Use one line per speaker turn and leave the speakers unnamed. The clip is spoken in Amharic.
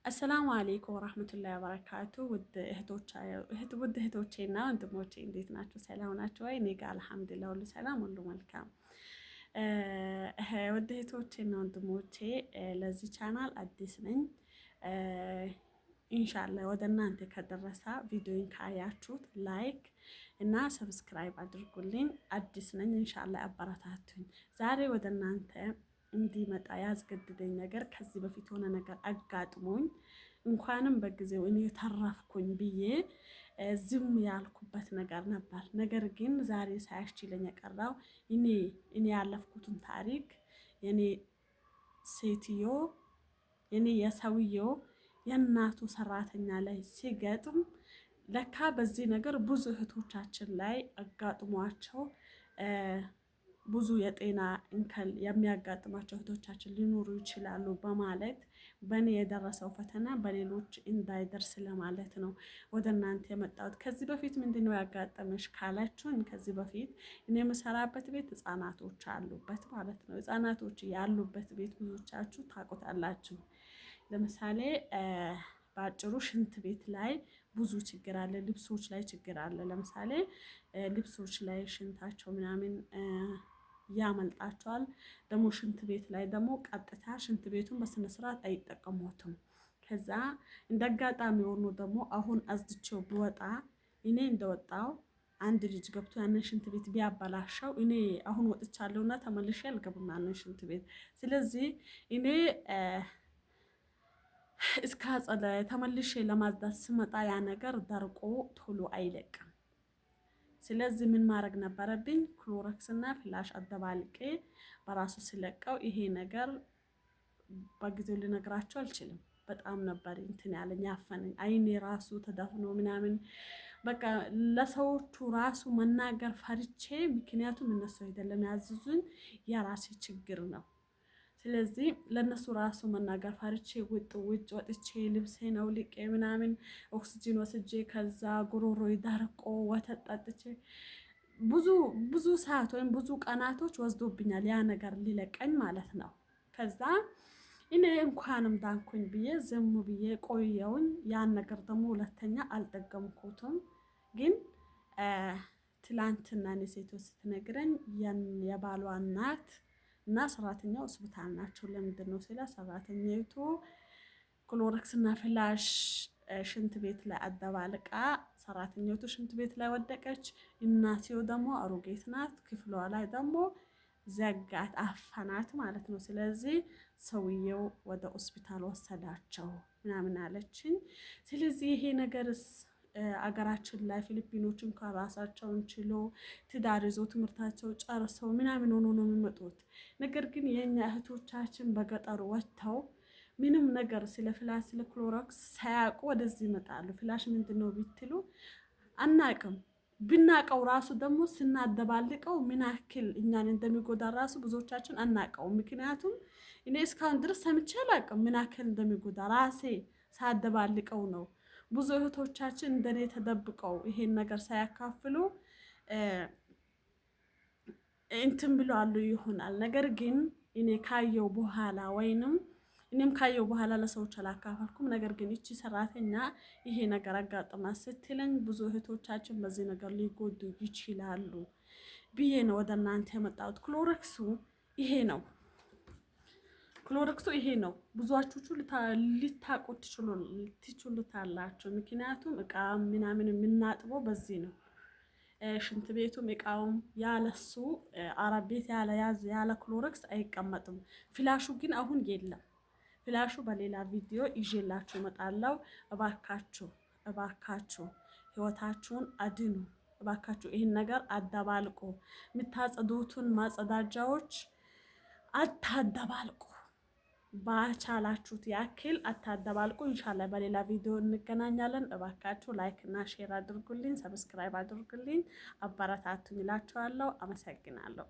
አሰላሙ አለይኩም ወራህመቱላሂ ወበረካቱ። ውድ እህቶቼና ወንድሞቼ እንዴት ናችሁ? ሰላም ናችሁ ወይ? እኔ ጋር አልሐምዱሊላህ ሁሉ ሰላም፣ ሁሉ መልካም። ውድ እህቶቼና ወንድሞቼ ለዚህ ቻናል አዲስ ነኝ። ኢንሻአላህ ወደ እናንተ ከደረሰ ቪዲዮን ካያችሁት ላይክ እና ሰብስክራይብ አድርጉልኝ። አዲስ ነኝ፣ ኢንሻአላህ አበረታቱኝ። ዛሬ ወደ እናንተ እንዲመጣ ያስገድደኝ ነገር ከዚህ በፊት የሆነ ነገር አጋጥሞኝ እንኳንም በጊዜው እኔ ተረፍኩኝ ብዬ ዝም ያልኩበት ነገር ነበር። ነገር ግን ዛሬ ሳያስችለኝ የቀረው እኔ ያለፍኩትን ታሪክ የኔ ሴትዮ የኔ የሰውየው የእናቱ ሰራተኛ ላይ ሲገጥም ለካ በዚህ ነገር ብዙ እህቶቻችን ላይ አጋጥሟቸው ብዙ የጤና እንከን የሚያጋጥማቸው እህቶቻችን ሊኖሩ ይችላሉ በማለት በእኔ የደረሰው ፈተና በሌሎች እንዳይደርስ ለማለት ነው ወደ እናንተ የመጣሁት። ከዚህ በፊት ምንድነው ያጋጠመሽ ካላችሁን፣ ከዚህ በፊት እኔ የምሰራበት ቤት ህጻናቶች አሉበት ማለት ነው። ህጻናቶች ያሉበት ቤት ብዙዎቻችሁ ታውቁታላችሁ። ለምሳሌ በአጭሩ ሽንት ቤት ላይ ብዙ ችግር አለ፣ ልብሶች ላይ ችግር አለ። ለምሳሌ ልብሶች ላይ ሽንታቸው ምናምን ያመልጣቸዋል። ደግሞ ሽንት ቤት ላይ ደግሞ ቀጥታ ሽንት ቤቱን በስነ ስርዓት አይጠቀሙትም። ከዛ እንደአጋጣሚ ሆኖ ደግሞ አሁን አዝድቼው ብወጣ እኔ እንደወጣው አንድ ልጅ ገብቶ ያንን ሽንት ቤት ቢያበላሸው እኔ አሁን ወጥቻለሁና ተመልሼ አልገባም ያንን ሽንት ቤት። ስለዚህ እኔ እስከ አጸደ ተመልሼ ለማጽዳት ስመጣ ያ ነገር ደርቆ ቶሎ አይለቅም። ስለዚህ ምን ማድረግ ነበረብኝ? ክሎረክስ እና ፍላሽ አደባልቄ በራሱ ሲለቀው ይሄ ነገር በጊዜው ልነግራቸው አልችልም። በጣም ነበር እንትን ያለኝ ያፈነኝ፣ አይኔ ራሱ ተዳፍኖ ምናምን በቃ ለሰዎቹ ራሱ መናገር ፈርቼ፣ ምክንያቱም እነሱ አይደለም ያዝዙኝ የራሴ ችግር ነው። ስለዚህ ለነሱ ራሱ መናገር ፈርቼ ውጭ ወጥቼ ልብሴን አውልቄ ምናምን ኦክሲጅን ወስጄ ከዛ ጉሮሮ ይዳርቆ ወተት ጠጥቼ ብዙ ሰዓት ወይም ብዙ ቀናቶች ወስዶብኛል ያ ነገር ሊለቀኝ ማለት ነው። ከዛ እኔ እንኳንም ዳንኩኝ ብዬ ዝም ብዬ ቆየውኝ። ያን ነገር ደግሞ ሁለተኛ አልጠገምኩትም። ግን ትላንትና እኔ ሴት ስትነግረኝ የባሏ እናት እና ሰራተኛው ሆስፒታል ናቸው። ለምንድን ነው ሲላ ሰራተኛይቱ ክሎረክስ እና ፍላሽ ሽንት ቤት ላይ አደባልቃ ሰራተኛይቱ ሽንት ቤት ላይ ወደቀች። እናትየው ደግሞ አሮጌት ናት። ክፍሏ ላይ ደግሞ ዘጋት፣ አፈናት ማለት ነው። ስለዚህ ሰውየው ወደ ሆስፒታል ወሰዳቸው ምናምን አለችኝ። ስለዚህ ይሄ ነገርስ አገራችን ላይ ፊሊፒኖችን ከራሳቸውን ችሎ ትዳር ይዞ ትምህርታቸው ጨርሰው ምናምን ሆኖ ነው የሚመጡት። ነገር ግን የኛ እህቶቻችን በገጠሩ ወጥተው ምንም ነገር ስለ ፍላሽ ስለ ክሎሮክስ ሳያውቁ ወደዚህ ይመጣሉ። ፍላሽ ምንድነው ቢትሉ አናቅም። ብናቀው ራሱ ደግሞ ስናደባልቀው ምን ያክል እኛን እንደሚጎዳ ራሱ ብዙዎቻችን አናቀው። ምክንያቱም እኔ እስካሁን ድረስ ሰምቼ አላውቅም ምን ያክል እንደሚጎዳ ራሴ ሳደባልቀው ነው። ብዙ እህቶቻችን እንደኔ ተደብቀው ይሄን ነገር ሳያካፍሉ እንትን ብለዋል ይሆናል። ነገር ግን እኔ ካየው በኋላ ወይንም እኔም ካየው በኋላ ለሰዎች አላካፈልኩም። ነገር ግን እቺ ሰራተኛ ይሄ ነገር አጋጥማ ስትለኝ ብዙ እህቶቻችን በዚህ ነገር ሊጎዱ ይችላሉ ብዬ ነው ወደ እናንተ የመጣሁት። ክሎረክሱ ይሄ ነው። ክሎረክሱ ይሄ ነው። ብዙዎቻችሁ ልታውቁት ትችሉታላችሁ። ምክንያቱም እቃ ምናምን የምናጥበው በዚህ ነው። ሽንት ቤቱም እቃውም ያለሱ አረብ ቤት ያለ ክሎረክስ አይቀመጥም። ፍላሹ ግን አሁን የለም። ፍላሹ በሌላ ቪዲዮ ይዤላችሁ እመጣለሁ። እባካችሁ ህይወታችሁን አድኑ። እባካችሁ ይህን ነገር አደባልቁ። የምታጸዱትን ማጸዳጃዎች አታደባልቁ። ባቻላችሁት ያክል አታደባልቁ። ኢንሻአላህ በሌላ ቪዲዮ እንገናኛለን። እባካችሁ ላይክ እና ሼር አድርጉልኝ፣ ሰብስክራይብ አድርጉልኝ፣ አበረታቱኝ እላችኋለሁ። አመሰግናለሁ።